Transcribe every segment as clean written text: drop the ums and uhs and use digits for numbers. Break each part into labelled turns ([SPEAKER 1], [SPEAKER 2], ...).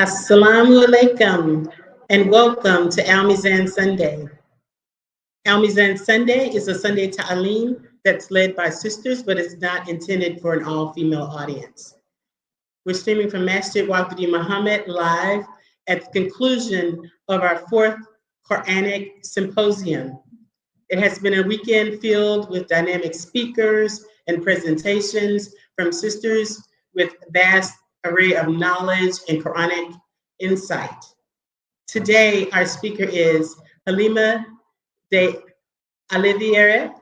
[SPEAKER 1] Assalamu alaikum and welcome to Al-Mizan Sunday. Al-Mizan Sunday is a Sunday Taleem that's led by sisters, but it's not intended for an all-female audience. We're streaming from Masjid Muhammad live at the conclusion of our fourth Quranic Symposium. It has been a weekend filled with dynamic speakers and presentations from sisters with vast array of knowledge and Quranic insight. Today, our speaker is Halimah DeOliveira.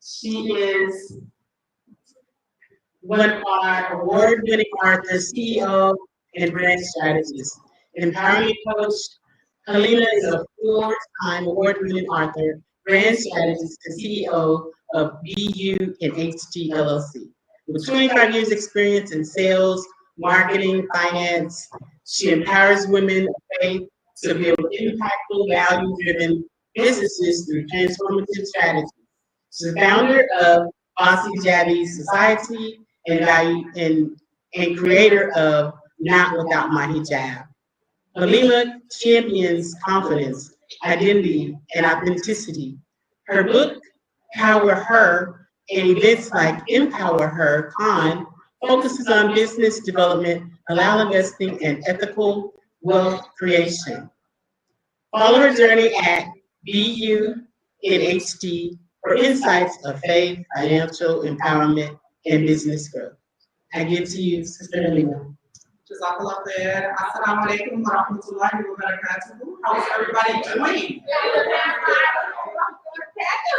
[SPEAKER 1] She is one of our award-winning authors, CEO, and brand strategist. Empowerment coach, Halimah is a four-time award-winning author, brand strategist, and CEO of BU and HG LLC. With 25 years experience in sales, marketing, finance, she empowers women of faith to build impactful, value-driven businesses through transformative strategies. She's the founder of Bossy Jabby Society and creator of Not Without My Hijab. Halimah champions confidence, identity, and authenticity. Her book, Power Her, and events like Empower Her, Con, focuses on business development, halal investing, and ethical wealth creation. Follow her journey at BUNHD for insights of faith, financial empowerment, and business growth. I give to you, Sister Halimah.
[SPEAKER 2] Jazakallah khair. Assalamu alaikum wa rahmatullahi wa barakatuhu. How's everybody doing?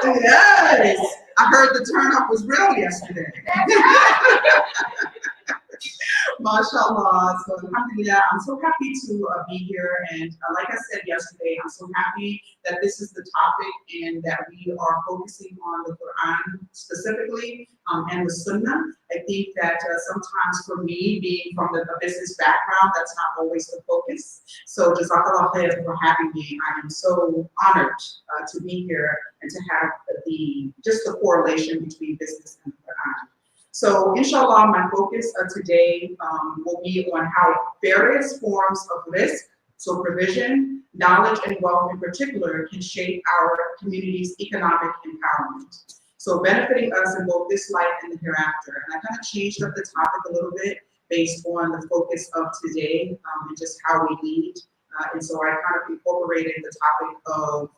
[SPEAKER 2] Yes, I heard the turn up was real yesterday. MashaAllah. So alhamdulillah, I'm so happy to be here, and like I said yesterday, I'm so happy that this is the topic and that we are focusing on the Quran specifically and the Sunnah. I think that sometimes for me, being from the business background, that's not always the focus. So Jazakallah khair for having me. I am so honored to be here and to have the correlation between business and Quran. So inshallah, my focus today will be on how various forms of risk, so provision, knowledge, and wealth in particular, can shape our community's economic empowerment. So benefiting us in both this life and the hereafter. And I kind of changed up the topic a little bit based on the focus of today and just how we lead. And so I kind of incorporated the topic of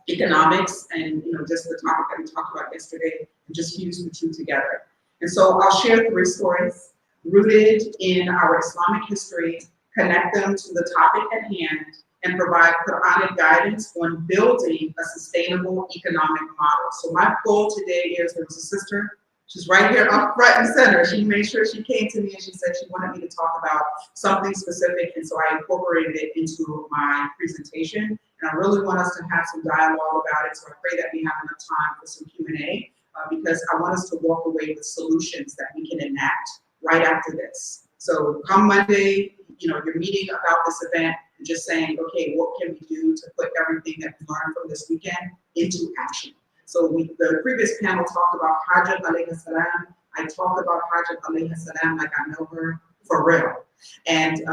[SPEAKER 2] economics and just the topic that we talked about yesterday and just fused the two together. And so I'll share 3 stories rooted in our Islamic history, connect them to the topic at hand, and provide Qur'anic guidance on building a sustainable economic model. So my goal today is, there was a sister, she's right here up front and center. She made sure she came to me and she said she wanted me to talk about something specific, and so I incorporated it into my presentation. And I really want us to have some dialogue about it, so I pray that we have enough time for some Q&A. Because I want us to walk away with solutions that we can enact right after this. So come Monday, you're meeting about this event and just saying, okay, what can we do to put everything that we learned from this weekend into action? So the previous panel talked about Hajjat alayhi salam. I talked about Hajjat alayhi salam like I know her for real. And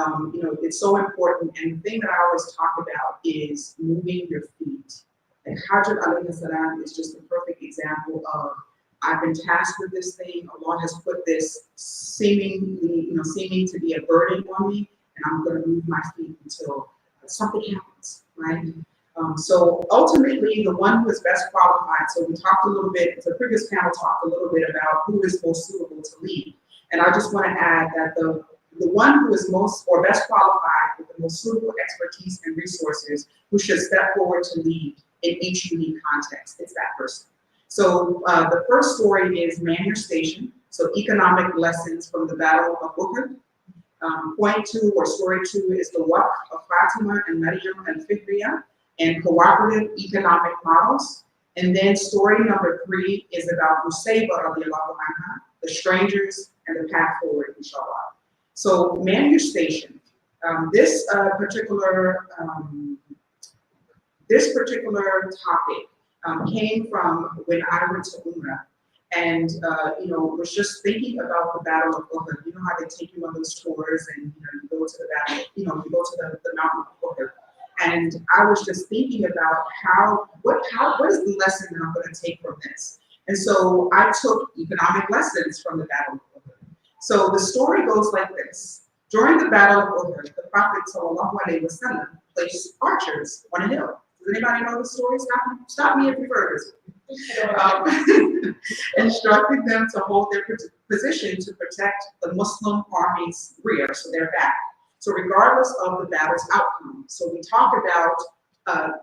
[SPEAKER 2] it's so important. And the thing that I always talk about is moving your feet. And Hajjat alayhi salam is just a perfect example of, I've been tasked with this thing. Allah has put this seeming to be a burden on me, and I'm going to move my feet until something happens, right? So ultimately, the one who is best qualified. So we talked a little bit. The previous panel talked a little bit about who is most suitable to lead, and I just want to add that the one who is most or best qualified with the most suitable expertise and resources, who should step forward to lead in each unique context, it's that person. So the first story is Man Your Station, so economic lessons from the Battle of Uhud. Point 2 or story 2 is the Waqf of Fatima and Maryam and Fikriya and cooperative economic models. And then story number 3 is about Musayba radiallahu anha, the strangers and the path forward, inshallah. So Man Your Station. This particular topic came from when I went to Umrah. and was just thinking about the Battle of Uhud. You know how they take you on those tours, and you go to the battle, you go to the mountain of Uhud. And I was just thinking about what is the lesson that I'm going to take from this? And so I took economic lessons from the Battle of Uhud. So the story goes like this. During the Battle of Uhud, the Prophet ﷺ placed archers on a hill. Does anybody know the story? Stop me if you've heard this. Instructing them to hold their position to protect the Muslim army's rear, so their back. So regardless of the battle's outcome. So we talk about,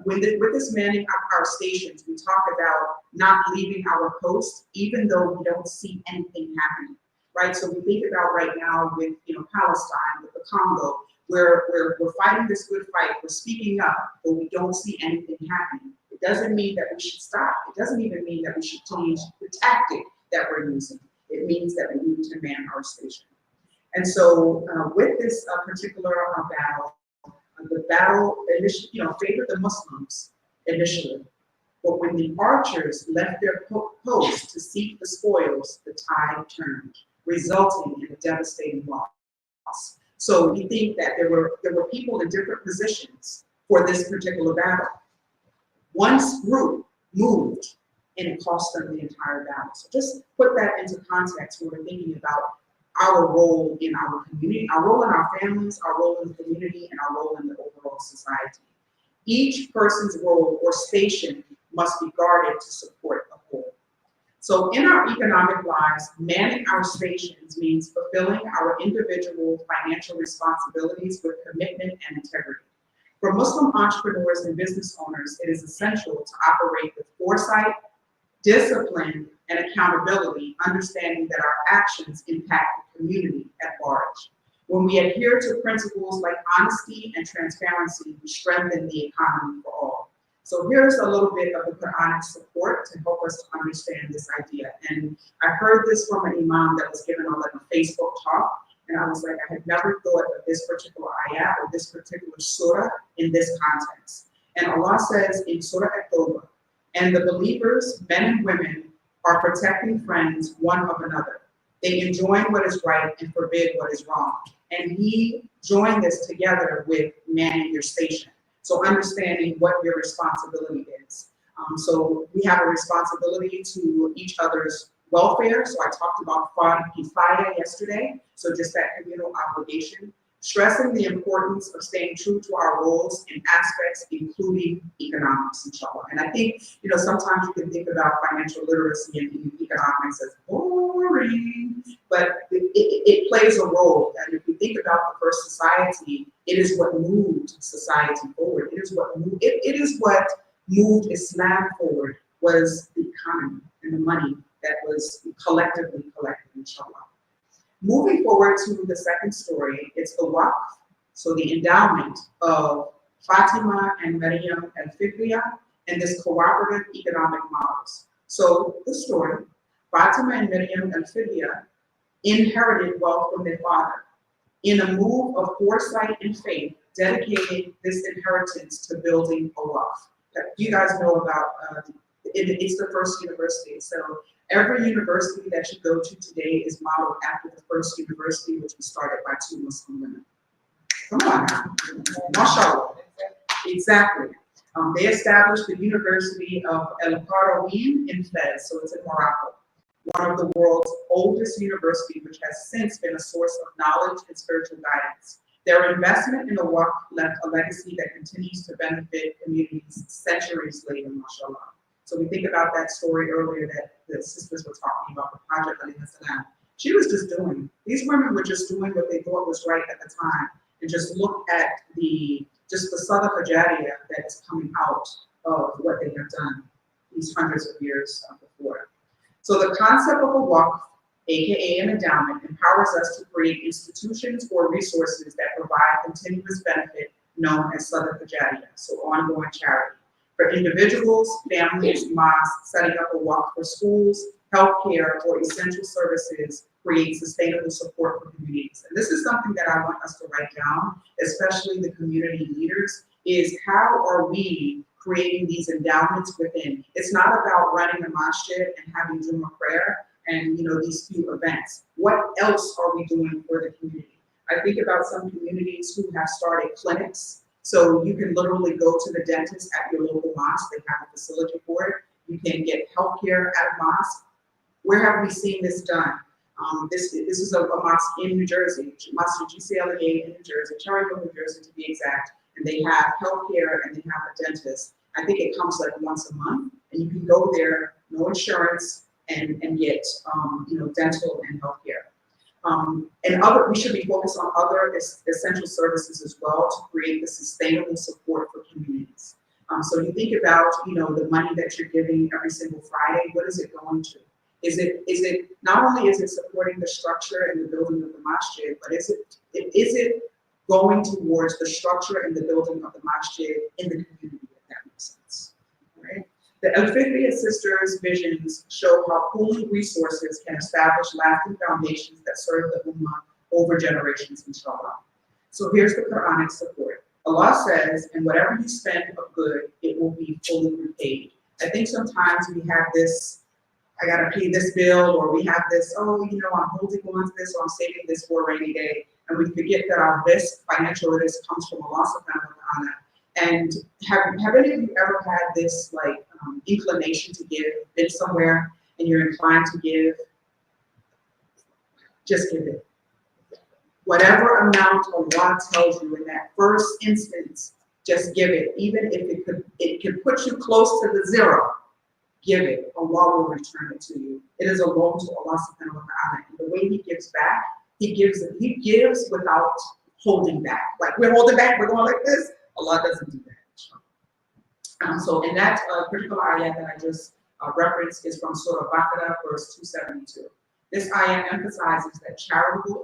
[SPEAKER 2] with this manning our stations, we talk about not leaving our post, even though we don't see anything happening, right? So we think about right now with Palestine, with the Congo, where we're fighting this good fight, we're speaking up, but we don't see anything happening. It doesn't mean that we should stop. It doesn't even mean that we should change the tactic that we're using. It means that we need to man our station. And so with this particular battle, the battle favored the Muslims initially. But when the archers left their post to seek the spoils, the tide turned, resulting in a devastating loss. So we think that there were people in different positions for this particular battle. One group moved, and it cost them the entire battle. So just put that into context when we're thinking about our role in our community, our role in our families, our role in the community, and our role in the overall society. Each person's role or station must be guarded to support the whole. So in our economic lives, manning our stations means fulfilling our individual financial responsibilities with commitment and integrity. For Muslim entrepreneurs and business owners, it is essential to operate with foresight, discipline, and accountability, understanding that our actions impact the community at large. When we adhere to principles like honesty and transparency, we strengthen the economy for all. So here's a little bit of the Qur'anic support to help us to understand this idea. And I heard this from an imam that was given on a Facebook talk, and I was like, I had never thought of this particular ayah or this particular surah in this context. And Allah says in Surah At-Tawbah, and the believers, men and women, are protecting friends one of another. They enjoin what is right and forbid what is wrong. And He joined this together with manning your station. So understanding what your responsibility is. So we have a responsibility to each other's welfare. So I talked about kifaya yesterday. So just that communal obligation. Stressing the importance of staying true to our roles in aspects, including economics, inshallah. And I think, sometimes you can think about financial literacy and economics as boring, but it plays a role. And if you think about the first society, it is what moved society forward. It is what moved Islam forward, was the economy and the money that was collectively collected, inshallah. Moving forward to the second story, it's the waqf, so the endowment of Fatima and Maryam al-Fiqhiyah and this cooperative economic models. So the story, Fatima and Maryam al-Fiqhiyah inherited wealth from their father. In a move of foresight and faith, dedicated this inheritance to building a waqf. You guys know about, it's the first university, so every university that you go to today is modeled after the first university, which was started by 2 Muslim women. Come on now, mashallah. Exactly. They established the University of Al-Qur'an in Fez, so it's in Morocco, one of the world's oldest universities, which has since been a source of knowledge and spiritual guidance. Their investment in the waqf left a legacy that continues to benefit communities centuries later, mashallah. So we think about that story earlier that the sisters were talking about, the Project Halimah. She was just doing. These women were just doing what they thought was right at the time, and just look at the sadaqah jariyah that is coming out of what they have done these hundreds of years before. So the concept of a waqf, aka an endowment, empowers us to create institutions or resources that provide continuous benefit known as sadaqah jariyah, so ongoing charity. For individuals, families, mosques, setting up a waqf for schools, healthcare, or essential services create sustainable support for communities. And this is something that I want us to write down, especially the community leaders, is how are we creating these endowments within. It's not about running a masjid and having Jummah prayer and these few events. What else are we doing for the community? I think about some communities who have started clinics. So you can literally go to the dentist at your local mosque. They have a facility for it. You can get healthcare at a mosque. Where have we seen this done? This is a mosque in New Jersey, Masjid GCLEA in New Jersey, Cherryville, New Jersey to be exact, and they have healthcare and they have a dentist. I think it comes like once a month, and you can go there, no insurance, and get dental and healthcare. We should be focused on other essential services as well to create the sustainable support for communities. So you think about the money that you're giving every single Friday. What is it going to? Is it not only is it supporting the structure and the building of the masjid, but is it going towards the structure and the building of the masjid in the community, if that makes sense, right? The Al-Fiqhiyya sisters' visions show how pooling resources can establish lasting foundations that serve the ummah over generations, inshallah. So here's the Qur'anic support. Allah says, and whatever you spend of good, it will be fully repaid. I think sometimes we have this, I gotta pay this bill, or we have this, I'm holding on to this, or I'm saving this for a rainy day. And we forget that our risk, financial risk, comes from Allah subhanahu wa ta'ala. And have any of you ever had this inclination to give, been somewhere and you're inclined to give? Just give it. Whatever amount Allah tells you in that first instance, just give it. Even if it could put you close to the zero, give it. Allah will return it to you. It is a loan to Allah subhanahu wa ta'ala. And the way He gives back, He gives without holding back. Like we're holding back, we're going like this. Allah doesn't do that. So in that particular ayah that I just referenced is from Surah Baqarah, verse 272. This ayah emphasizes that charitable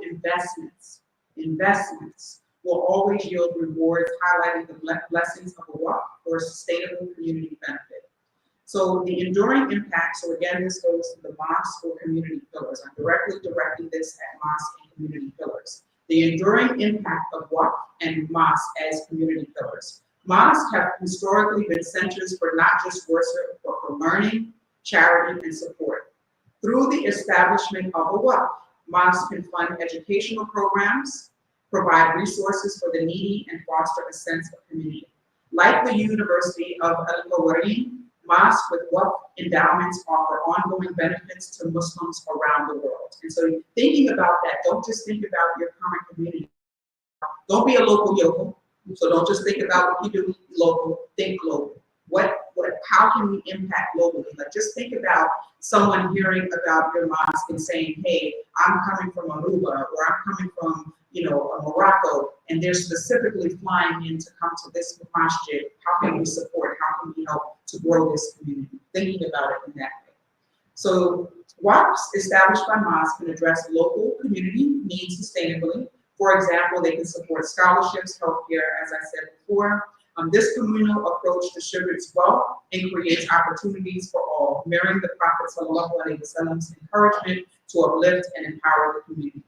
[SPEAKER 2] investments will always yield rewards, highlighting the blessings of Allah for sustainable community benefit. So the enduring impact, so again, this goes to the mosque or community pillars. I'm directly directing this at mosque and community pillars. The enduring impact of Waqf and mosque as community pillars. Mosques have historically been centers for not just worship, but for learning, charity, and support. Through the establishment of a Waqf, mosques can fund educational programs, provide resources for the needy, and foster a sense of community. Like the University of Al-Qur'an, mosques with Waqf endowments offer ongoing benefits to Muslims around the world. And so thinking about that, don't just think about your current community. Don't be a local yokel. So don't just think about what you do local, think global. How can we impact globally? Like just think about someone hearing about your mosque and saying, hey, I'm coming from Aruba, or I'm coming from Morocco, and they're specifically flying in to come to this masjid. How can we support? How can we help to grow this community? Thinking about it in that way. So WAPs established by mosques can address local community needs sustainably. For example, they can support scholarships, healthcare, as I said before. This communal approach distributes wealth and creates opportunities for all, mirroring the Prophet ﷺ's encouragement to uplift and empower the community.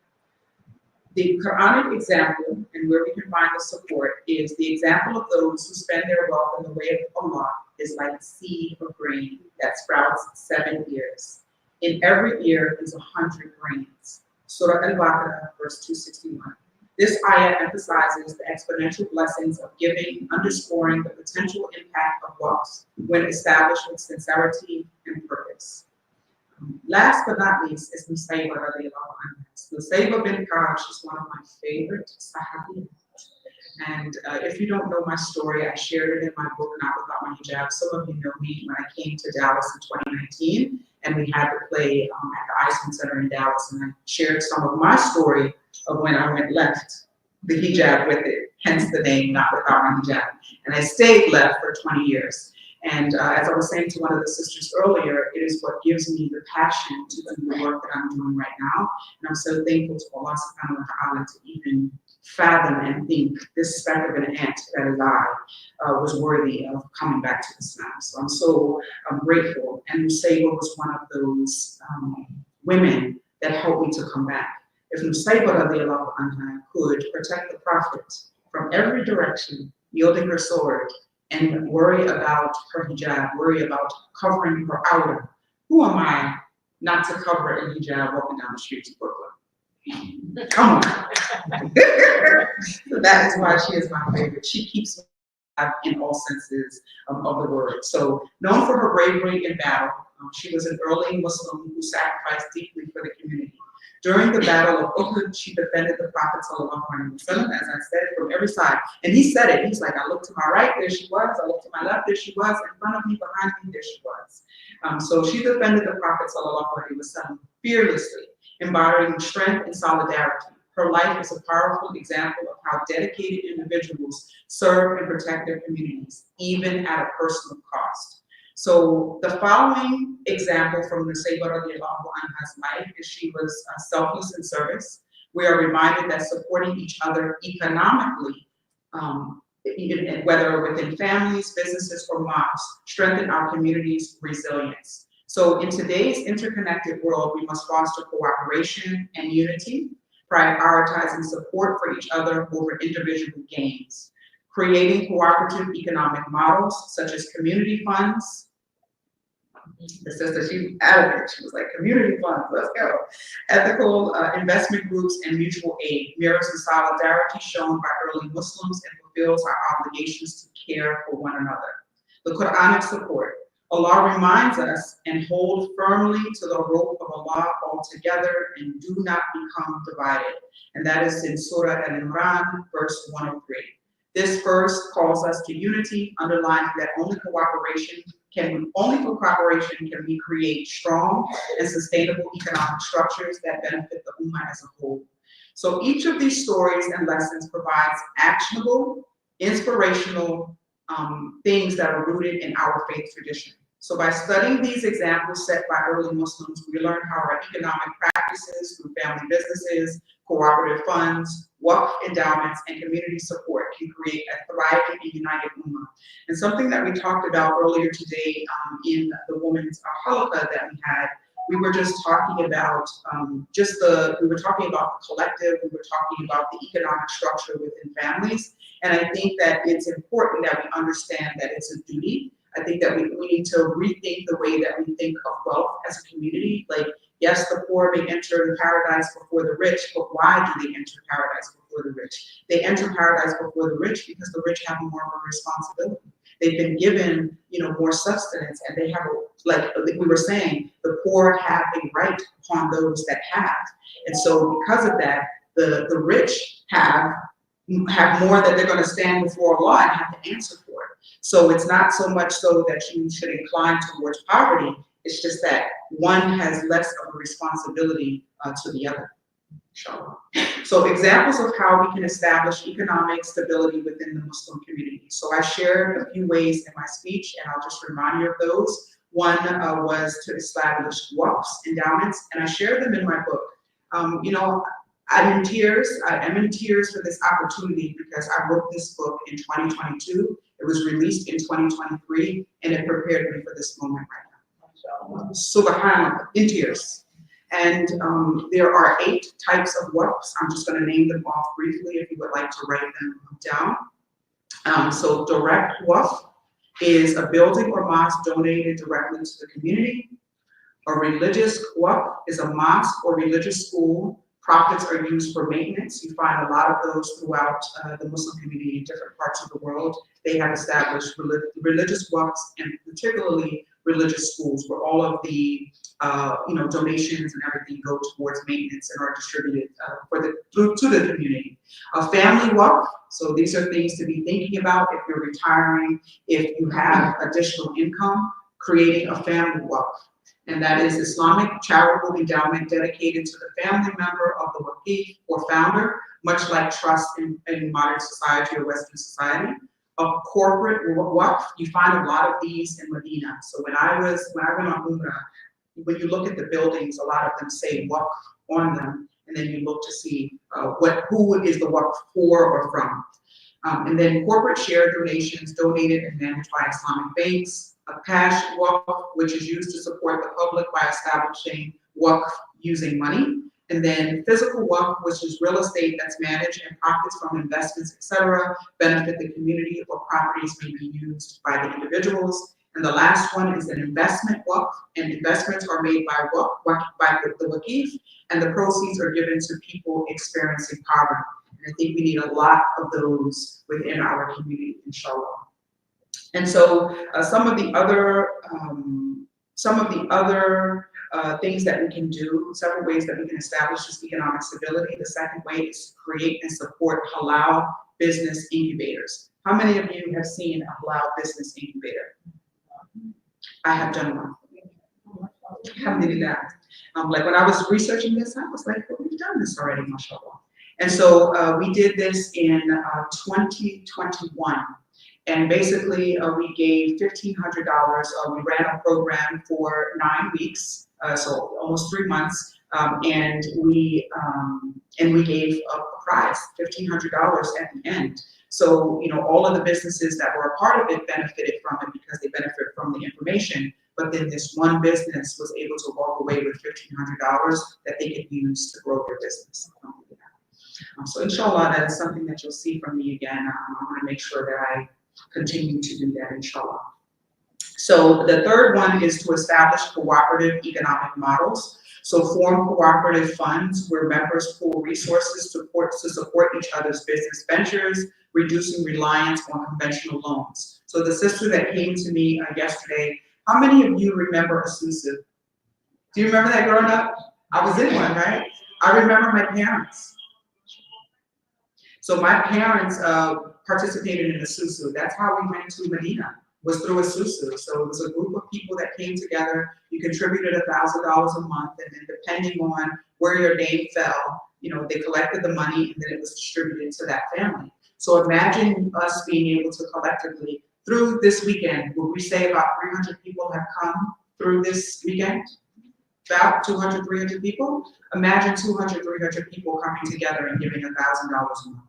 [SPEAKER 2] The Quranic example, and where we can find the support, is the example of those who spend their wealth in the way of Allah is like a seed of grain that sprouts 7 ears. In every ear is 100 grains. Surah Al-Baqarah, verse 261. This ayah emphasizes the exponential blessings of giving, underscoring the potential impact of waqfs when established with sincerity and purpose. Last but not least is Nusayba radiallahu anha. Nusayba bin Ka'b, she's one of my favorite sahabi. And if you don't know my story, I shared it in my book, Not Without My Hijab. Some of you know me when I came to Dallas in 2019, and we had to play at the Iceland Center in Dallas, and I shared some of my story of when I left the hijab with it, hence the name Not Without My Hijab. And I stayed left for 20 years. And as I was saying to one of the sisters earlier, it is what gives me the passion to do the work that I'm doing right now. And I'm so thankful to Allah subhanahu wa ta'ala to even fathom and think this speck of an ant that is I was worthy of coming back to Islam. So I'm so grateful. And Nusayba was one of those women that helped me to come back. If Nusayba radiallahu anha could protect the Prophet from every direction, yielding her sword, and worry about her hijab, worry about covering her aura. Who am I not to cover a hijab walking down the streets of Brooklyn? Come on. So that is why she is my favorite. She keeps me alive in all senses of the word. So known for her bravery in battle, she was an early Muslim who sacrificed deeply for the community. During the Battle of Uhud, she defended the Prophet ﷺ, as I said, from every side. And he said it. He's like, I looked to my right, there she was. I looked to my left, there she was. In front of me, behind me, there she was. So she defended the Prophet ﷺ fearlessly, embodying strength and solidarity. Her life is a powerful example of how dedicated individuals serve and protect their communities, even at a personal cost. So the following example from Nusayba radiallahu anha's life is she was selfless in service. We are reminded that supporting each other economically, even whether within families, businesses, or mosques, strengthen our community's resilience. So in today's interconnected world, we must foster cooperation and unity, prioritizing support for each other over individual gains, creating cooperative economic models such as community funds. The sister, she added it. She was like, community funds, let's go. Ethical investment groups and mutual aid mirrors the solidarity shown by early Muslims and fulfills our obligations to care for one another. The Qur'anic support. Allah reminds us and hold firmly to the rope of Allah altogether and do not become divided. And that is in Surah Al-Imran, verse 103. This verse calls us to unity, underlining that only through cooperation can we create strong and sustainable economic structures that benefit the Ummah as a whole. So each of these stories and lessons provides actionable, inspirational things that are rooted in our faith tradition. So by studying these examples set by early Muslims, we learn how our economic practices through family businesses, cooperative funds, waqf endowments, and community support can create a thriving and united ummah. And something that we talked about earlier today in the women's halaqah that we had, we were just talking about we were talking about the collective, we were talking about the economic structure within families. And I think that it's important that we understand that it's a duty. I think that we need to rethink the way that we think of wealth as a community. Like, yes, the poor may enter paradise before the rich, but why do they enter paradise before the rich? They enter paradise before the rich because the rich have more of a responsibility. They've been given, more sustenance, and they have, like we were saying, the poor have a right upon those that have. And so because of that, the rich have more that they're going to stand before Allah and have to answer for it. So it's not so much so that you should incline towards poverty. It's just that one has less of a responsibility to the other. So examples of how we can establish economic stability within the Muslim community. So I shared a few ways in my speech, and I'll just remind you of those. One was to establish waqfs, endowments, and I shared them in my book. I'm in tears. I am in tears for this opportunity because I wrote this book in 2022. It was released in 2023, and it prepared me for this moment right now. Subhanallah, in tears. And there are 8 types of waqfs. I'm just going to name them off briefly if you would like to write them down. So direct waqf is a building or mosque donated directly to the community. A religious waqf is a mosque or religious school. Profits are used for maintenance. You find a lot of those throughout the Muslim community in different parts of the world. They have established religious waqfs and particularly religious schools where all of the donations and everything go towards maintenance and are distributed to the community. A family waqf, so these are things to be thinking about if you're retiring, if you have additional income, creating a family waqf. And that is Islamic charitable endowment dedicated to the family member of the waqif or founder, much like trust in modern society or Western society. A corporate waqf, you find a lot of these in Medina. So when I went on Umrah, when you look at the buildings, a lot of them say waqf on them, and then you look to see who is the waqf for or from. And then corporate share donations donated and managed by Islamic banks. A cash waqf, which is used to support the public by establishing waqf using money. And then physical wealth, which is real estate that's managed and profits from investments, etc., benefit the community, or properties may be used by the individuals. And the last one is an investment wealth, and investments are made by the waqif, and the proceeds are given to people experiencing poverty. And I think we need a lot of those within our community, inshallah. And so some of the other things that we can do, several ways that we can establish this economic stability. The second way is to create and support halal business incubators. How many of you have seen a halal business incubator? I have done one. Alhamdulillah. Like when I was researching this, I was like, well, we've done this already, mashallah. And so we did this in 2021. And basically, we gave $1,500. We ran a program for 9 weeks, so almost 3 months, and we gave a prize, $1,500 at the end. So all of the businesses that were a part of it benefited from it because they benefit from the information. But then this one business was able to walk away with $1,500 that they could use to grow their business. So inshallah, that is something that you'll see from me again. I want to make sure that I continue to do that, inshallah. So the third one is to establish cooperative economic models. So form cooperative funds where members pool resources to support each other's business ventures, reducing reliance on conventional loans. So the sister that came to me yesterday, how many of you remember a susu? Do you remember that growing up? I was in one, right? I remember my parents. So my parents participated in a susu. That's how we went to Medina, was through a susu. So it was a group of people that came together. You contributed $1,000 a month, and then depending on where your name fell, they collected the money and then it was distributed to that family. So imagine us being able to collectively, through this weekend, would we say about 300 people have come through this weekend? About 200, 300 people? Imagine 200, 300 people coming together and giving $1,000 a month.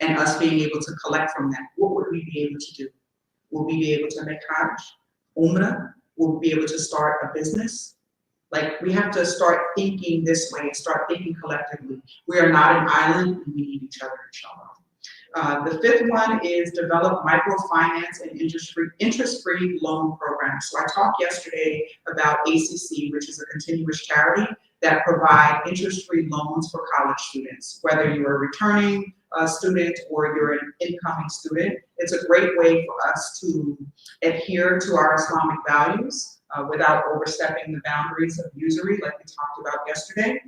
[SPEAKER 2] And us being able to collect from that. What would we be able to do? Will we be able to make Hajj, Umrah? Will we be able to start a business? Like, we have to start thinking this way, start thinking collectively. We are not an island, and we need each other, inshallah. The fifth one is develop microfinance and interest-free loan programs. So I talked yesterday about ACC, which is a continuous charity that provide interest-free loans for college students, whether you're a returning student or you're an incoming student. It's a great way for us to adhere to our Islamic values without overstepping the boundaries of usury, like we talked about yesterday,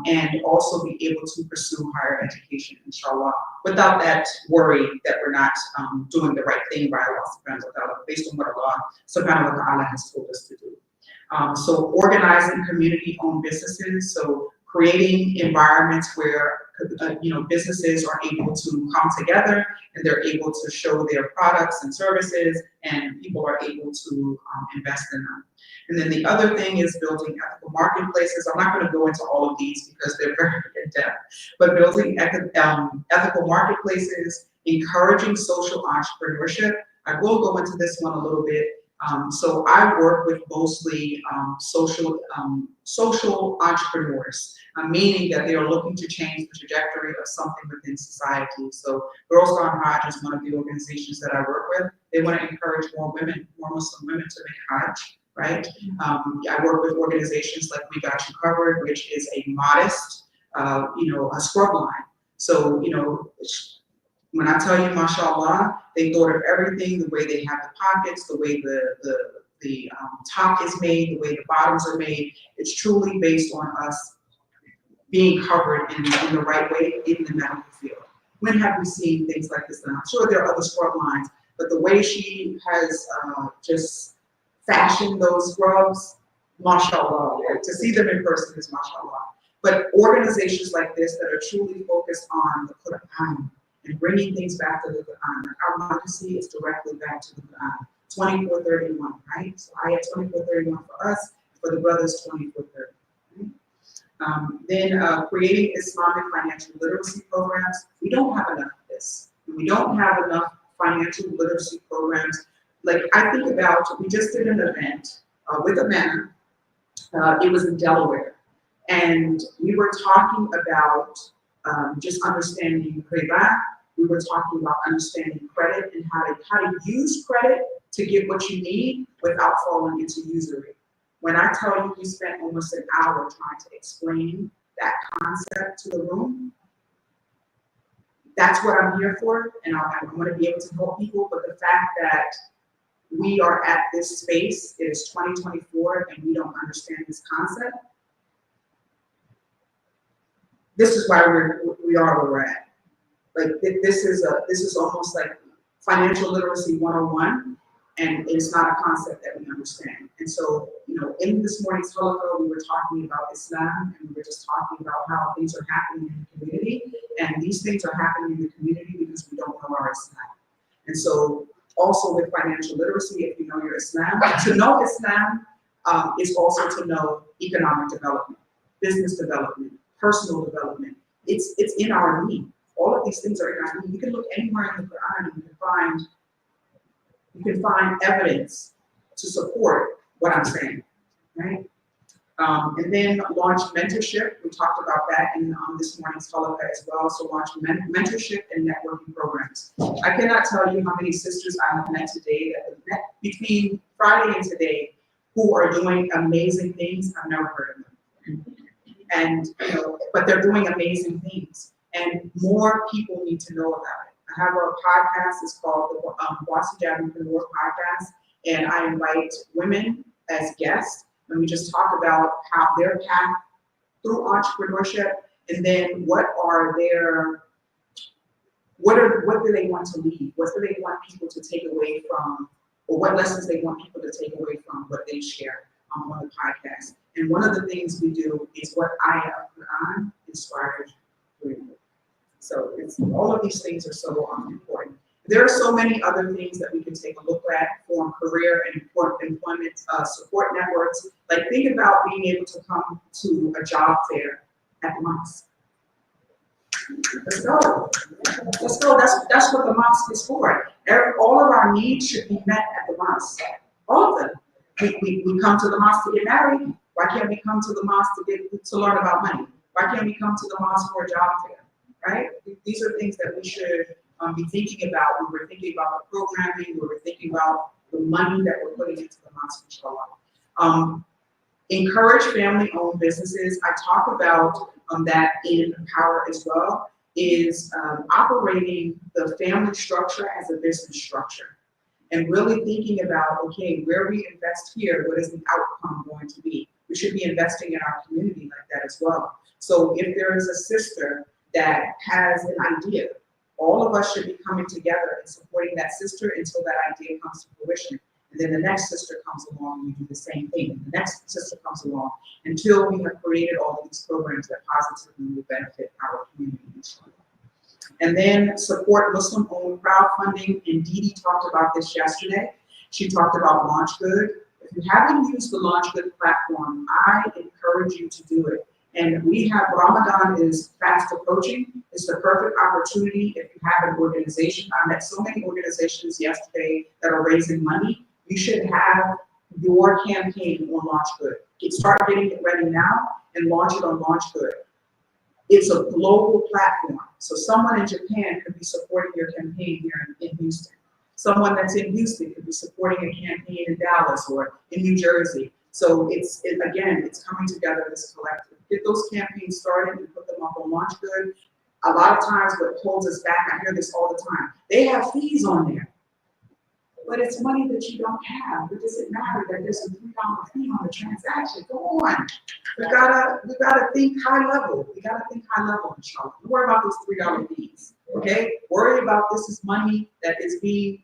[SPEAKER 2] and also be able to pursue higher education, inshallah, without that worry that we're not doing the right thing by Allah subhanahu wa ta'ala, based on what Allah subhanahu wa ta'ala has told us to do. So organizing community-owned businesses, so creating environments where businesses are able to come together and they're able to show their products and services, and people are able to invest in them. And then the other thing is building ethical marketplaces. I'm not going to go into all of these because they're very in-depth, but building ethical marketplaces, encouraging social entrepreneurship. I will go into this one a little bit. So I work with mostly social entrepreneurs, meaning that they are looking to change the trajectory of something within society. So Girls Gone Hajj is one of the organizations that I work with. They want to encourage more women, more Muslim women to make Hajj, right? I work with organizations like We Got You Covered, which is a modest, a scrub line. So, when I tell you, mashallah, they thought of everything, the way they have the pockets, the way the top is made, the way the bottoms are made. It's truly based on us being covered in the right way in the medical field. When have we seen things like this? And I'm sure there are other scrub lines, but the way she has just fashioned those scrubs, mashallah, to see them in person is mashallah. But organizations like this that are truly focused on the Qur'an and bringing things back to the Qur'an. Our legacy is directly back to the Qur'an. 2431, right? So ayat 2431 for us, for the brothers 2430. Then creating Islamic financial literacy programs. We don't have enough of this. We don't have enough financial literacy programs. Like, I think about, we just did an event with a man. It was in Delaware. And we were talking about just understanding riba. We were talking about understanding credit and how to use credit to get what you need without falling into usury. When I tell you we spent almost an hour trying to explain that concept to the room, that's what I'm here for, and I want to be able to help people. But the fact that we are at this space, it is 2024, and we don't understand this concept, this is why we are where we're at. Like this is almost like financial literacy 101, and it's not a concept that we understand. And so, in this morning's holocaust, we were talking about Islam, and we were just talking about how things are happening in the community, and these things are happening in the community because we don't know our Islam. And so, also with financial literacy, if you know your Islam, to know Islam is also to know economic development, business development, personal development. It's in our need. All of these things are in our need. You can look anywhere in the Qur'an and you can find evidence to support what I'm saying, right? And then launch mentorship. We talked about that in this morning's holocaust as well. So launch mentorship and networking programs. I cannot tell you how many sisters I have met today that have met between Friday and today who are doing amazing things. I've never heard of them. And but they're doing amazing things, and more people need to know about it. I have a podcast. It's called the Bossy Entrepreneur Podcast, and I invite women as guests, and we just talk about how their path through entrepreneurship, and then what do they want to leave? What do they want people to take away from, or what lessons they want people to take away from what they share on the podcast. And one of the things we do is what Al-Qur'an inspired you. So all of these things are so important. There are so many other things that we can take a look at, form career and employment support networks. Like think about being able to come to a job fair at the mosque. Let's go. Let's go. That's what the mosque is for. All of our needs should be met at the mosque. All of them. We come to the mosque to get married. Why can't we come to the mosque to learn about money? Why can't we come to the mosque for a job fair? Right? These are things that we should be thinking about when we're thinking about the programming, when we're thinking about the money that we're putting into the mosque, inshallah. Encourage family-owned businesses. I talk about that in Power as well, is operating the family structure as a business structure. And really thinking about, okay, where we invest here, what is the outcome going to be? We should be investing in our community like that as well. So if there is a sister that has an idea, all of us should be coming together and supporting that sister until that idea comes to fruition. And then the next sister comes along and we do the same thing. And the next sister comes along until we have created all of these programs that positively will benefit our community. And then support Muslim-owned crowdfunding. And Dee Dee talked about this yesterday. She talked about LaunchGood. If you haven't used the LaunchGood platform, I encourage you to do it. And we have Ramadan is fast approaching. It's the perfect opportunity if you have an organization. I met so many organizations yesterday that are raising money. You should have your campaign on LaunchGood. Start getting it ready now and launch it on LaunchGood. It's a global platform. So someone in Japan could be supporting your campaign here in Houston. Someone that's in Houston could be supporting a campaign in Dallas or in New Jersey. So it's coming together as a collective. Get those campaigns started and put them up on LaunchGood. A lot of times what holds us back, I hear this all the time, they have fees on there. But it's money that you don't have. It doesn't matter that there's a $3 fee on the transaction. Go on. We gotta think high level. We gotta think high level, inshallah. Don't worry about those $3 fees. Okay? Worry about this is money that is being,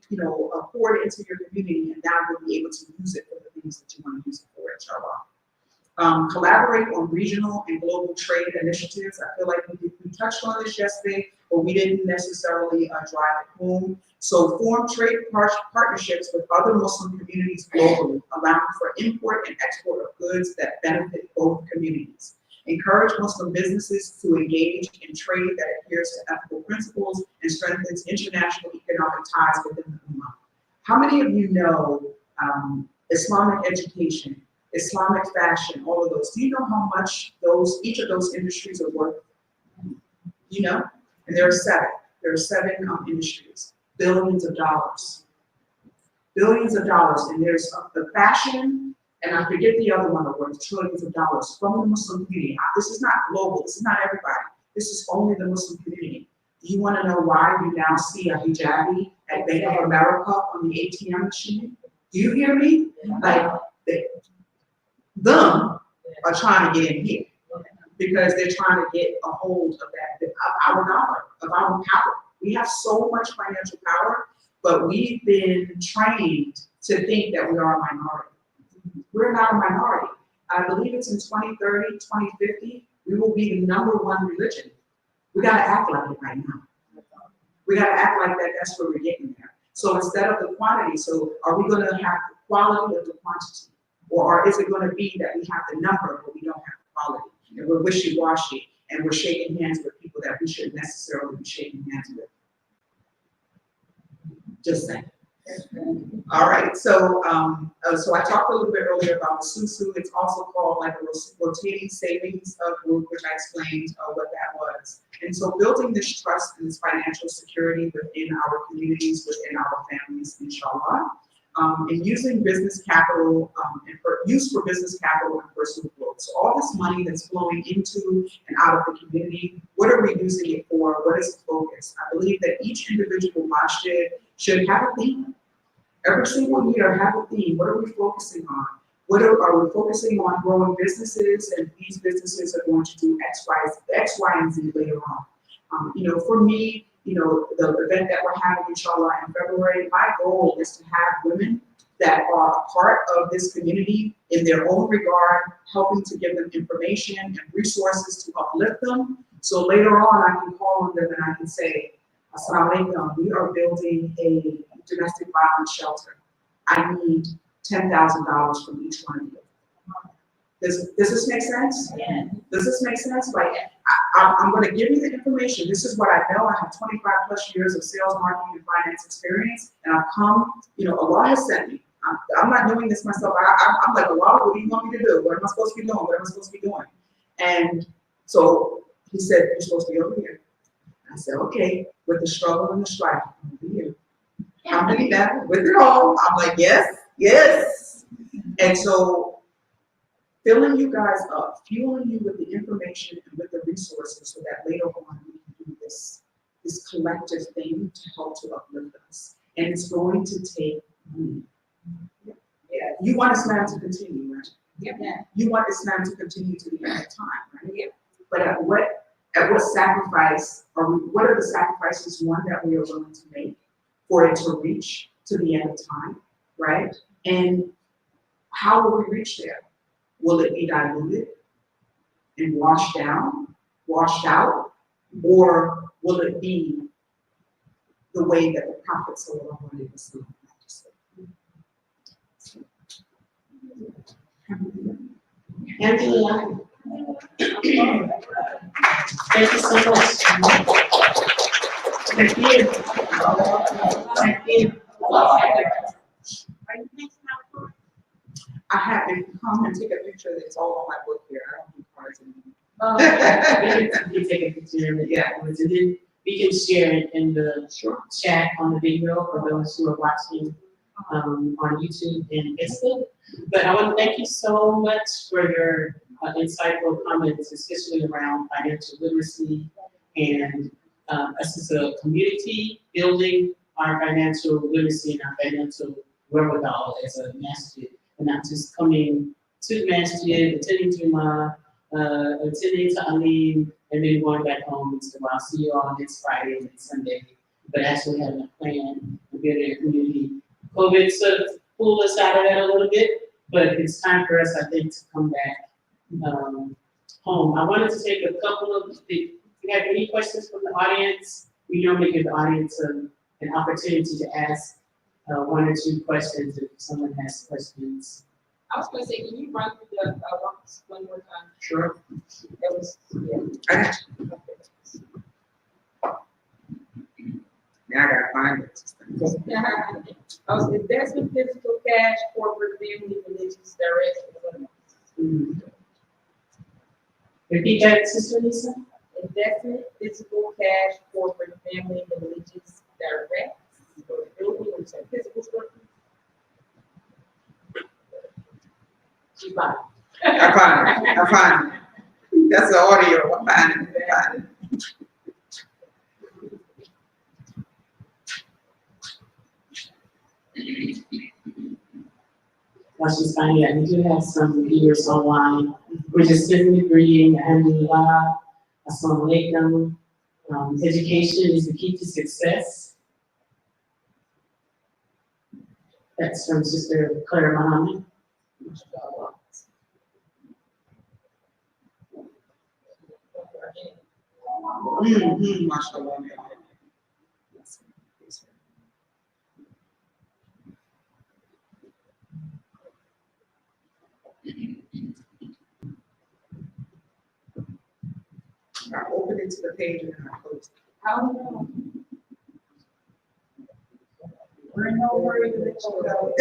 [SPEAKER 2] poured into your community, and now you'll be able to use it for the things that you want to use it for, inshallah. Collaborate on regional and global trade initiatives. I feel like we touched on this yesterday, but we didn't necessarily drive it home. So form trade partnerships with other Muslim communities globally, allowing for import and export of goods that benefit both communities. Encourage Muslim businesses to engage in trade that adheres to ethical principles and strengthens international economic ties within the Ummah. How many of you know Islamic education Islamic fashion, all of those. Do you know how much each of those industries are worth? You know? And there are seven. There are seven industries. Billions of dollars. Billions of dollars. And there's the fashion, and I forget the other one that worth trillions of dollars from the Muslim community. This is not global. This is not everybody. This is only the Muslim community. Do you want to know why you now see a hijabi at Bank of America on the ATM machine? Do you hear me? Like, them are trying to get in here because they're trying to get a hold of that, of our dollar, of our power. We have so much financial power, but we've been trained to think that we are a minority. We're not a minority. I believe it's in 2030, 2050, we will be the #1 religion. We got to act like it right now. We got to act like that. That's where we're getting there. So instead of the quantity, so are we going to have the quality of the quantity? Or is it going to be that we have the number, but we don't have the quality? And we're wishy-washy, and we're shaking hands with people that we shouldn't necessarily be shaking hands with. Just saying. All right, so so I talked a little bit earlier about the SUSU. It's also called like a rotating savings group, which I explained what that was. And so building this trust and this financial security within our communities, within our families, inshallah, and using business capital and use for business capital and personal growth. So all this money that's flowing into and out of the community, what are we using it for? What is the focus? I believe that each individual masjid should have a theme. Every single year, have a theme. What are we focusing on? Are we focusing on growing businesses, and these businesses are going to do X, Y, and Z later on? You know, for me, you know, the event that we're having, inshallah, in February, my goal is to have women that are a part of this community in their own regard, helping to give them information and resources to uplift them. So later on, I can call on them and I can say, Assalamu alaikum, we are building a domestic violence shelter. I need $10,000 from each one of you. Does this make sense? Yeah. Does this make sense? Like, I'm going to give you the information. This is what I know. I have 25 plus years of sales, marketing, and finance experience, and I've come, you know, Allah has sent me. I'm not doing this myself. I'm like, Allah, what do you want me to do? What am I supposed to be doing? What am I supposed to be doing? And so he said, you're supposed to be over here. I said, okay, with the struggle and the strife, I'm over here. I'm doing that with it all. I'm like, yes, yes. And so filling you guys up, fueling you with the information and with the resources so that later on we can do this collective thing to help to uplift us. And it's going to take you. Yeah. You want Islam to continue, right? Yeah. You want Islam to continue to the end of time, right? Yeah. But at what sacrifice what are the sacrifices, one, that we are willing to make for it to reach to the end of time, right? And how will we reach there? Will it be diluted and washed out, or will it be the way that the Prophet sallallahu alaihi wasallam practiced it?
[SPEAKER 1] Angela, thank you so much. Thank you. Thank you.
[SPEAKER 2] I have to come and take a picture. It's all on my book here. I don't do cards anymore.
[SPEAKER 1] We can take a picture of it afterwards, and then we can share it in the chat on the video for those who are watching on YouTube and Facebook. But I want to thank you so much for your insightful comments, especially around financial literacy and us as a community building our financial literacy and our financial wherewithal as a masjid, and not just coming to the masjid, attending Jummah, attending Taleem, and then going back home and say, well, I'll see you all next Friday and Sunday, but actually having a plan to build a community. COVID sort of pulled us out of that a little bit, but it's time for us, I think, to come back home. I wanted to take a couple of, if you have any questions from the audience, we normally give the audience an opportunity to ask 1 or 2 questions if someone has questions.
[SPEAKER 3] I was going to say, can you run through the box one more time?
[SPEAKER 1] Sure.
[SPEAKER 3] That was, yeah.
[SPEAKER 2] Now I gotta find it.
[SPEAKER 3] Investment, physical cash, corporate, family, religious, direct.
[SPEAKER 1] Repeat that, Sister Lisa.
[SPEAKER 3] Investment, physical cash, corporate, family, religious, direct. Or building or some physical structure. She's fine.
[SPEAKER 2] I find it. That's the audio, I find it.
[SPEAKER 1] While she's finding that, we do have some viewers online. We're just simply greeting, Alhamdulillah, Assalamu alaikum. Education is the key to success. That's from Sister Claire Muhammad.
[SPEAKER 2] Mashallah. I opened it to the page and then I closed it.
[SPEAKER 3] How do you know? We're in no hurry to let you go.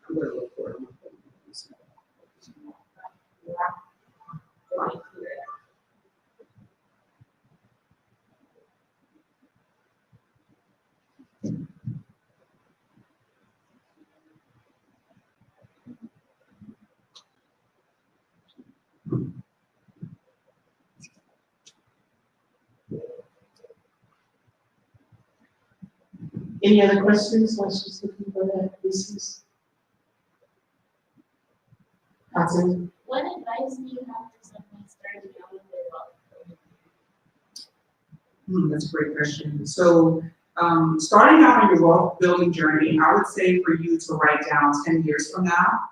[SPEAKER 2] I'm gonna look for it.
[SPEAKER 1] Any other questions while she's looking for that resource? Hudson?
[SPEAKER 4] What advice do you have for someone starting out with their wealth?
[SPEAKER 2] That's a great question. So, starting out on your wealth building journey, I would say for you to write down 10 years from now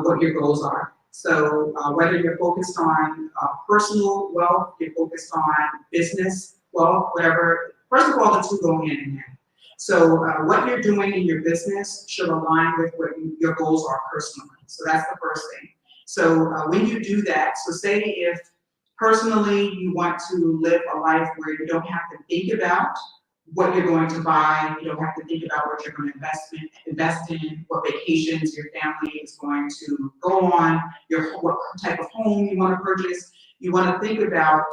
[SPEAKER 2] what your goals are. So, whether you're focused on personal wealth, you're focused on business wealth, whatever. First of all, the two go hand in hand. So, what you're doing in your business should align with what your goals are personally. So that's the first thing. So when you do that, so say if personally you want to live a life where you don't have to think about what you're going to buy, you don't have to think about what you're going to invest in, what vacations your family is going to go on, what type of home you want to purchase. You want to think about,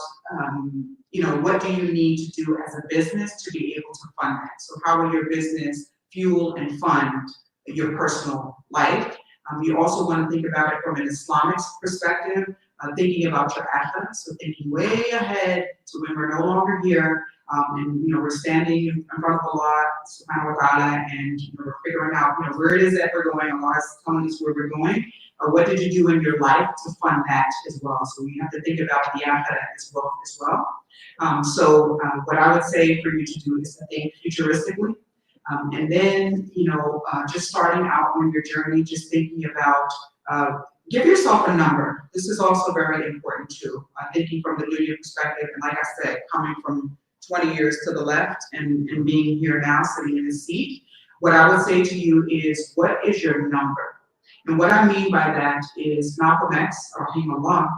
[SPEAKER 2] what do you need to do as a business to be able to fund that? So how will your business fuel and fund your personal life? You also want to think about it from an Islamic perspective, thinking about your akhirah, so thinking way ahead to when we're no longer here, and we're standing in front of Allah subhanahu wa ta'ala, and we're figuring out where it is that we're going. Allah is telling us where we're going. What did you do in your life to fund that as well? So we have to think about the akhirah as well. So what I would say for you to do is to think futuristically. And then, just starting out on your journey, just thinking about, give yourself a number. This is also very important too. Thinking from the dunya perspective, and like I said, coming from 20 years to the left and being here now, sitting in this seat, what I would say to you is, what is your number? And what I mean by that is Malcolm X, or Halimah,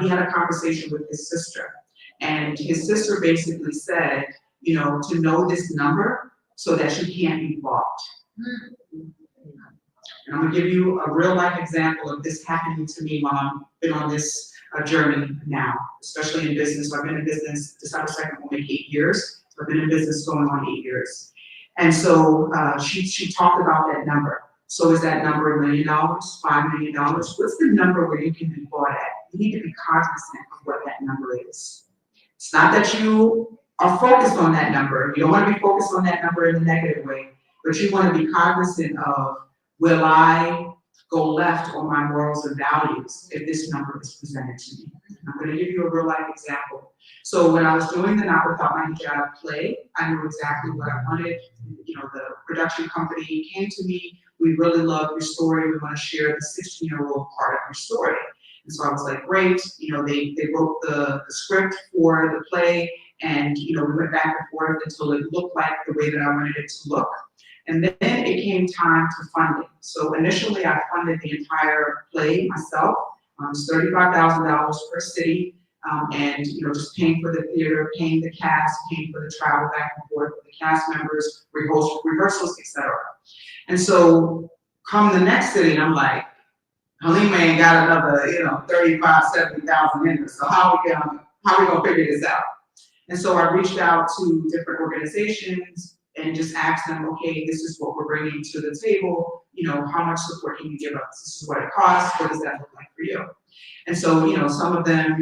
[SPEAKER 2] he had a conversation with his sister. And his sister basically said, to know this number, so that you can't be bought. And I'm gonna give you a real life example of this happening to me while I've been on this journey now, especially in business. So I've been in business, December 2nd will make 8 years. So I've been in business going on 8 years. And so she talked about that number. So is that number $1 million, $5 million? What's the number where you can be bought at? You need to be cognizant of what that number is. It's not that you are focused on that number. You don't want to be focused on that number in a negative way, but you want to be cognizant of, will I go left on my morals and values if this number is presented to me? I'm going to give you a real life example. So when I was doing the Not Without My Hijab play, I knew exactly what I wanted. The production company came to me. we really love your story. We want to share the 16-year-old part of your story. And so I was like, great. They wrote the script for the play, and we went back and forth until it looked like the way that I wanted it to look. And then it came time to fund it. So initially I funded the entire play myself. It's $35,000 per city, and just paying for the theater, paying the cast, paying for the travel back and forth with the cast members, rehearsals, etc. And so come the next city, I'm like, Halimah ain't got another, 35, 70,000 in there. So how we gonna figure this out? And so I reached out to different organizations and just asked them, okay, this is what we're bringing to the table. How much support can you give us? This is what it costs. What does that look like for you? And so, some of them,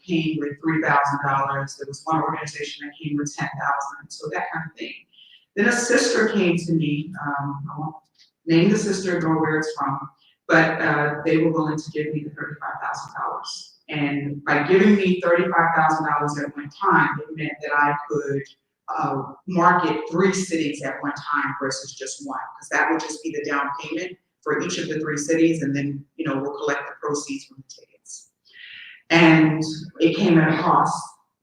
[SPEAKER 2] came with $3,000. There was one organization that came with $10,000. So that kind of thing. Then a sister came to me. I won't name the sister nor where it's from, but they were willing to give me the $35,000. And by giving me $35,000 at one time, it meant that I could market 3 cities at one time versus just one, because that would just be the down payment for each of the 3 cities, and then we'll collect the proceeds from the tickets. And it came at a cost.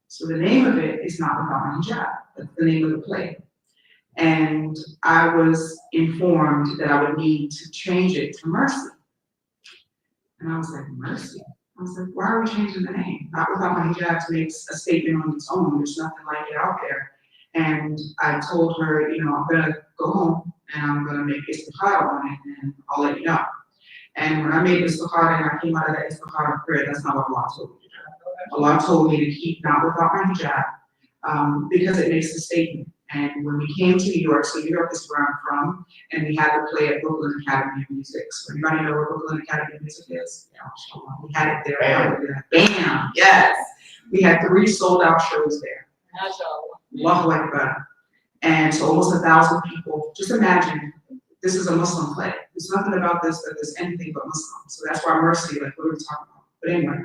[SPEAKER 2] So the name of it is Not Without My Hijab. That's the name of the play. And I was informed that I would need to change it to Mercy. And I was like, Mercy? I was like, why are we changing the name? Not Without My Hijab makes a statement on its own. There's nothing like it out there. And I told her, I'm gonna go home and I'm gonna make istikhara on it, and I'll let you know. And when I made istikhara and I came out of that istikhara prayer, that's not what Allah told me to do. Allah told me to keep Not Without My Hijab, because it makes a statement. And when we came to New York, so New York is where I'm from, and we had to play at Brooklyn Academy of Music. So anybody know where Brooklyn Academy of Music is? Yeah, we had it there. Bam, yes. We had 3 sold out shows there. Allahu Akbar. And so almost 1,000 people. Just imagine, this is a Muslim play. There's nothing about this that is anything but Muslim. So that's why Mercy, like, what are we talking about? But anyway,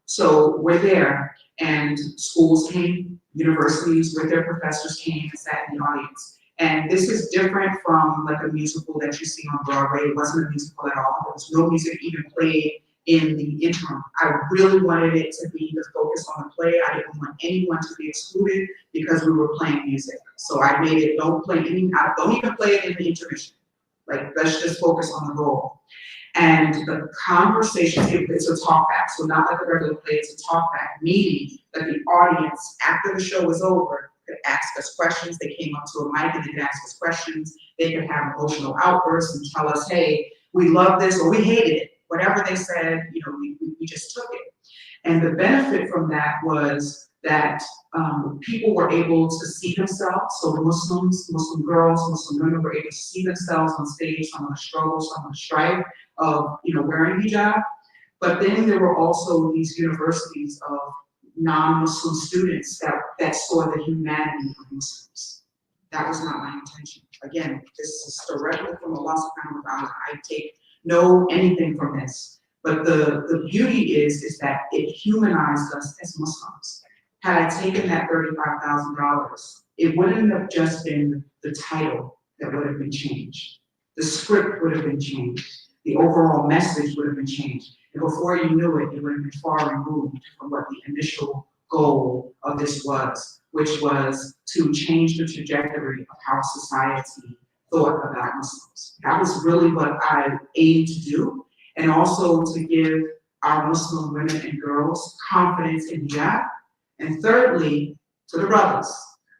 [SPEAKER 2] so we're there, and schools came, universities with their professors came and sat in the audience. And this is different from like a musical that you see on Broadway. It wasn't a musical at all. There was no music even played in the interim. I really wanted it to be the focus on the play. I didn't want anyone to be excluded because we were playing music. So I made it, don't even play it in the intermission. Like, let's just focus on the role. And the conversation, it's a talk back. So not like a regular play, it's a talk back, meaning that the audience, after the show was over, could ask us questions. They came up to a mic and they could ask us questions. They could have emotional outbursts and tell us, hey, we love this or we hated it. Whatever they said, we just took it. And the benefit from that was that people were able to see themselves. So the Muslims, Muslim girls, Muslim women were able to see themselves on stage, some of the struggle, some of the strife of wearing hijab. But then there were also these universities of non-Muslim students that saw the humanity of Muslims. That was not my intention. Again, this is directly from Allah subhanahu wa ta'ala. I take no anything from this. But the beauty is that it humanized us as Muslims. Had I taken that $35,000, it wouldn't have just been the title that would have been changed. The script would have been changed. The overall message would have been changed. And before you knew it, it would have been far removed from what the initial goal of this was, which was to change the trajectory of how society thought about Muslims. That was really what I aimed to do, and also to give our Muslim women and girls confidence in hijab. And thirdly, to the brothers,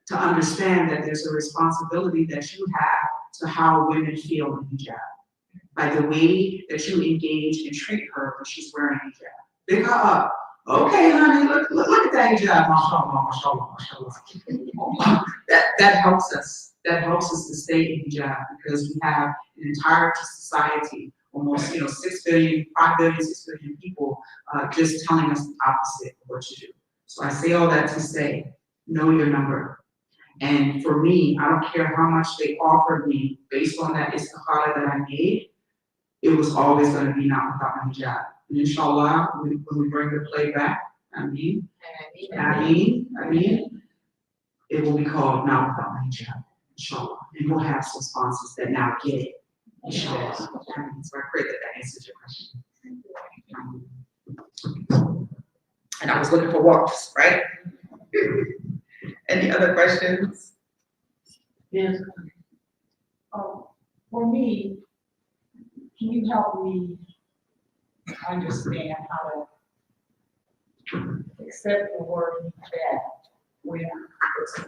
[SPEAKER 2] to understand that there's a responsibility that you have to how women feel in hijab, by the way that you engage and treat her when she's wearing hijab. Pick her up. Okay, honey, look at that hijab. MashaAllah, MashaAllah, MashaAllah. That helps us. That helps us to stay in hijab, because we have an entire society, almost 6 billion, 5 billion, 6 billion people just telling us the opposite of what to do. So I say all that to say, know your number. And for me, I don't care how much they offered me based on that istikhara that I made, it was always going to be Not Without My Hijab. And inshallah, when we bring the play back, Ameen, it will be called Not Without My Hijab, inshallah. And we'll have some sponsors that now get it. So I pray that that answers your question. And I was looking for walks, right? Any other questions?
[SPEAKER 1] Yes.
[SPEAKER 3] For me, can you help me understand how to accept the word hijab when it's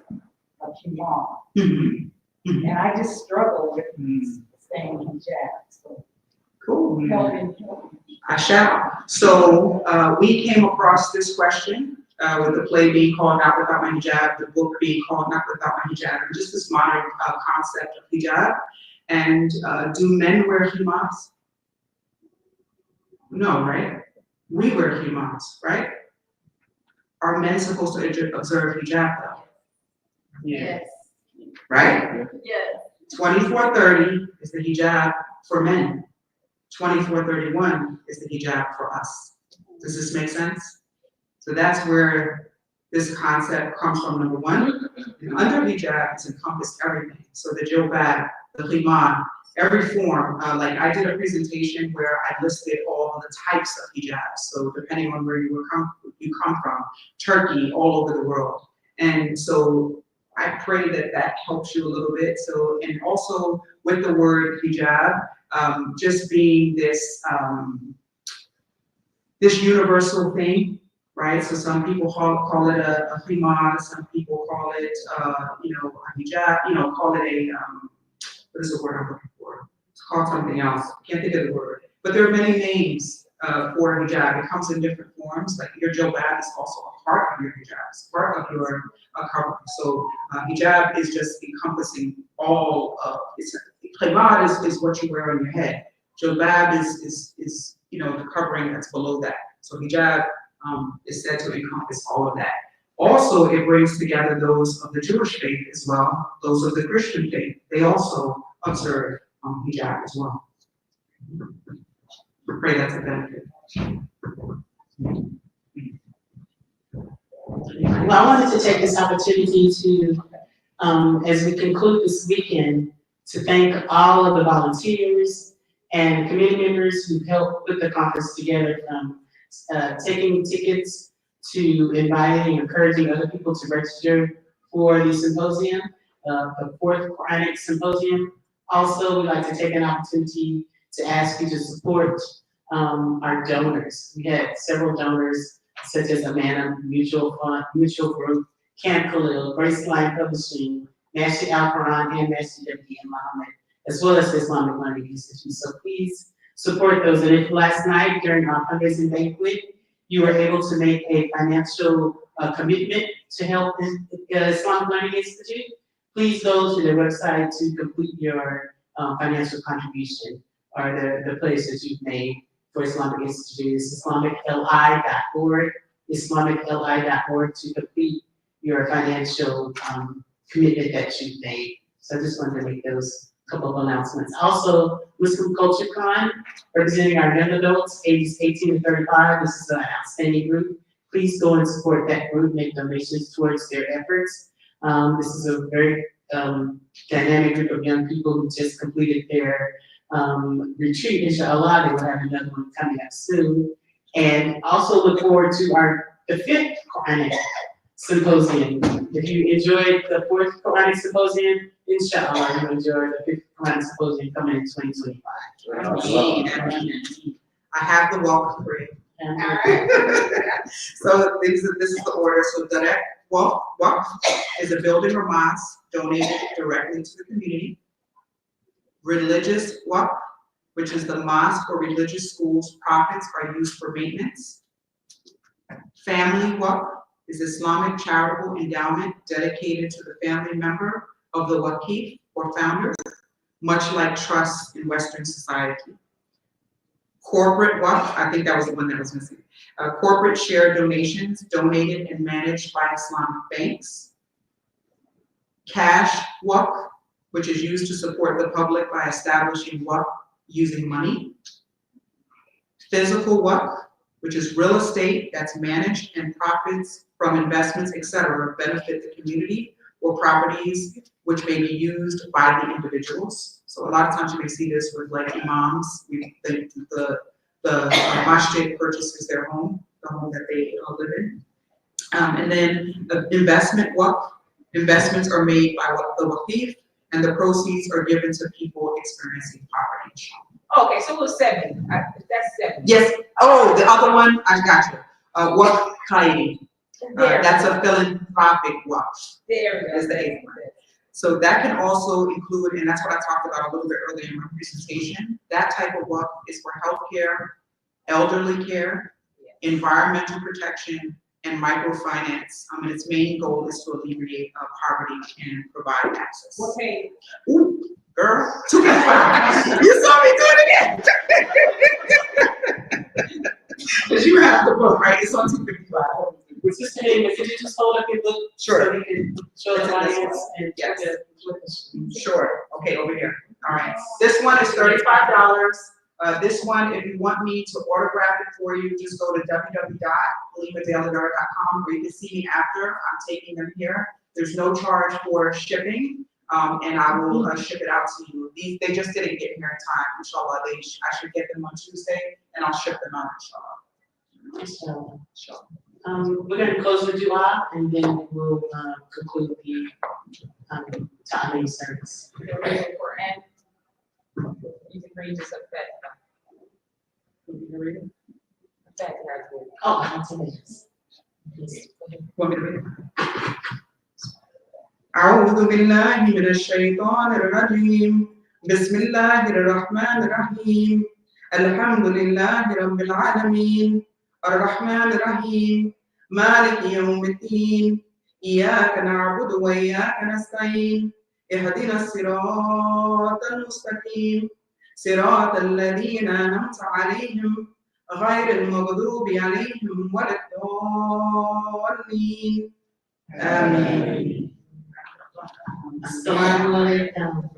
[SPEAKER 3] a kimon? And I just struggle with saying hijab, so
[SPEAKER 2] Cool.
[SPEAKER 3] help me.
[SPEAKER 2] I shall. So we came across this question with the play being called Not Without My Hijab, the book being called Not Without My Hijab, and just this modern concept of hijab. And do men wear hijabs? No, right? We wear hijabs, right? Are men supposed to observe hijab though?
[SPEAKER 1] Yeah.
[SPEAKER 2] Right?
[SPEAKER 3] Yes.
[SPEAKER 2] 2430 is the hijab for men. 2431 is the hijab for us. Does this make sense? So that's where this concept comes from, number one. And under hijab, it's encompassed everything. So the jilbab, the khimar, every form. Like I did a presentation where I listed all of the types of hijabs. So depending on where you come from, Turkey, all over the world. And so I pray that that helps you a little bit. So, and also with the word hijab, just being this this universal thing, right? So some people call it a khimar, some people call it a hijab, call it a what is the word I'm looking for? It's called something else. I can't think of the word. But there are many names for hijab. It comes in different forms. Like your jilbab is also a part of your hijab, it's part of your covering. So hijab is just encompassing all of it's. Khimar is what you wear on your head. Jilbab is the covering that's below that. So hijab is said to encompass all of that. Also, it brings together those of the Jewish faith as well, those of the Christian faith. They also observe hijab as well. I pray that's a benefit.
[SPEAKER 1] Well, I wanted to take this opportunity to, as we conclude this weekend, to thank all of the volunteers and community members who helped put the conference together, from taking tickets to inviting and encouraging other people to register for the symposium, the fourth Quranic Symposium. Also, we'd like to take an opportunity to ask you to support our donors. We had several donors, such as Amana Mutual Fund, Mutual Group, Camp Khalil, Graceline Publishing, Masjid Al-Qur'an, and Masjid Muhammad, as well as the Islamic Learning Institute. So please support those. And if last night during our fundraising banquet, you were able to make a financial commitment to help the Islamic Learning Institute, please go to their website to complete your financial contribution, or the place that you've made for Islamic Institute. It's IslamicLI.org, IslamicLI.org, to complete your financial commitment that you've made. So I just wanted to make those couple of announcements. Also, Muslim Culture Con, representing our young adults, ages 18 to 35. This is an outstanding group. Please go and support that group, make donations towards their efforts. This is a very dynamic group of young people who just completed their retreat. Inshallah, they will have another one coming up soon. And also look forward to the fifth Quranic Symposium. If you enjoyed the fourth Quranic Symposium, inshallah, you'll enjoy the fifth Quranic Symposium coming in 2025.
[SPEAKER 2] I have the walk for you. All right. So this is the order. So direct walk is a building or mosque donated directly to the community. Religious walk, which is the mosque or religious school's profits are used for maintenance. Family walk is Islamic charitable endowment dedicated to the family member of the waqif or founder, much like trusts in Western society. Corporate waqf, I think that was the one that was missing. Corporate share donations donated and managed by Islamic banks. Cash waqf, which is used to support the public by establishing waqf using money. Physical waqf, which is real estate that's managed and profits from investments, etc., benefit the community, or properties which may be used by the individuals. So a lot of times you may see this with like imams. The Masjid purchases their home, the home that they live in. And then the investment waqf. Investments are made by the waqif, and the proceeds are given to people experiencing poverty.
[SPEAKER 3] Okay, so it was 70. That's 70.
[SPEAKER 2] Yes. Oh, the other one, I got you. Waqf Qaidi. That's a philanthropic waqf.
[SPEAKER 3] There it
[SPEAKER 2] Is the eighth one. So that can also include, and that's what I talked about a little bit earlier in my presentation, that type of waqf is for healthcare, elderly care, environmental protection, and microfinance. And its main goal is to alleviate poverty and provide access.
[SPEAKER 3] What page?
[SPEAKER 2] Ooh, girl, 255. You saw me do it again. Because you have the book, right? It's on 255.
[SPEAKER 1] Sister Halimah, could you just hold up your book?
[SPEAKER 2] Sure.
[SPEAKER 1] So we can show the audience and
[SPEAKER 2] Yes.
[SPEAKER 1] flip the screen.
[SPEAKER 2] Sure. Okay, over here. All right. This one is $35. This one, if you want me to autograph it for you, just go to www.halimahdeoliveira.com, or you can see me after. I'm taking them here. There's no charge for shipping, and I will ship it out to you. They just didn't get here in time, inshallah. I should get them on Tuesday, and I'll ship them out, inshallah.
[SPEAKER 1] Sure. We're going to close with dua, and then we'll conclude the Taleem service.
[SPEAKER 3] You can read the Qur'an. You can read just a fact. You can read it? A fact.
[SPEAKER 1] Oh, that's amazing.
[SPEAKER 2] Want me to read it? أعوذ بالله من الشيطان الرجيم بسم الله الرحمن الرحيم الحمد لله رب العالمين الرحمن الرحيم مالك يوم الدين إياك نعبد وإياك نستعين اهدنا الصراط المستقيم صراط الذين أنعمت عليهم غير المغضوب عليهم ولا الضالين آمين.
[SPEAKER 1] Assalamu alaikum.